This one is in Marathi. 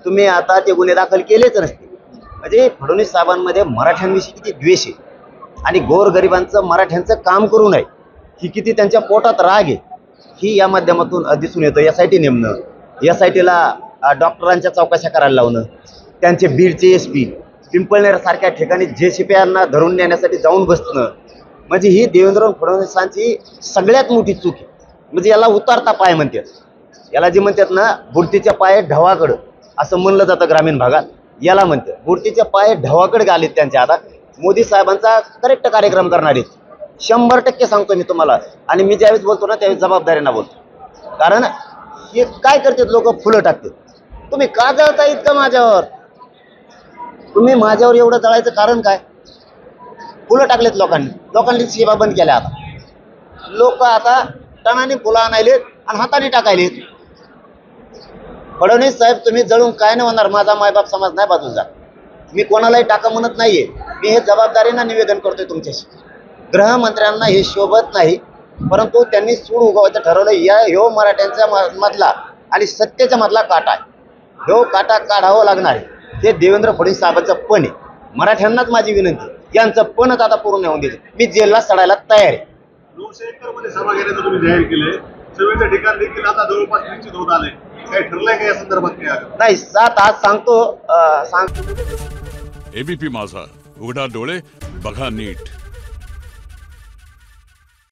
तुम्ही आता ते गुन्हे दाखल केलेच नसते। म्हणजे फडणवीस साहेबांमध्ये मराठ्यांविषयी किती द्वेष आहे आणि गोरगरिबांचं मराठ्यांचं काम करू नये ही किती त्यांच्या पोटात राग आहे ही या माध्यमातून दिसून येतं। SIT नेमणं, SITला डॉक्टरांच्या चौकशा करायला लावणं, त्यांचे बीडचे SP पिंपळनेर सारख्या ठिकाणी JCPयांना धरून नेण्यासाठी जाऊन बसणं, म्हणजे ही देवेंद्र फडणवीसांची सगळ्यात मोठी चूक आहे। म्हणजे याला उतारता पाय म्हणतात, याला जे म्हणतात ना बुडतीच्या पाय ढवाकडं असं म्हणलं जातं ग्रामीण भागात, याला म्हणतात बुडतीच्या पाय ढवाकडे आलेत त्यांच्या। आता मोदी साहेबांचा करेक्ट कार्यक्रम करणार आहेत 100% सांगतो मी तुम्हाला। आणि मी ज्यावेळेस बोलतो ना त्यावेळेस जबाबदारीनं बोलतो, कारण हे काय करतात लोक फुलं टाकतात। तुम्ही का जळता इतकं माझ्यावर? तुम्ही माझ्यावर एवढं जळायचं कारण काय? फुलं टाकलेत लोकांनी सेवा बंद केल्या। आता लोक आता टनाने फुलं आणायलेत आणि हाताने टाकायलेत। फडणवीस साहेब तुम्ही जळून काय नाही होणार, माझा मायबाप समाज नाही बाजून जा। मी कोणालाही टाका म्हणत नाहीये, मी हे जबाबदारीनं निवेदन करतोय तुमच्याशी। गृहमंत्र्यांना हे शोभत नाही, परंतु त्यांनी सूड उगवायचं ठरवलं। ह्यो मराठ्यांच्या मधला आणि सत्तेच्या मधला काटा आहे, ह्यो काटा काढावं लागणार आहे। हे देवेंद्र फडणवीस साहेबांचं पण आहे। मराठ्यांनाच माझी विनंती, यांचं पणच आता पूर्ण होऊन देते। मी जेलला सडायला तयार आहे। 900 एकरमध्ये सभा घेण्याचं तुम्ही जाहीर केलंय, सभेचं ठिकाण देखील आता जवळपास निश्चित होत आले, काही ठरलंय का या संदर्भात? नाही 7 आज सांगतो ABP माझा, उघडा डोळे बघा नीट।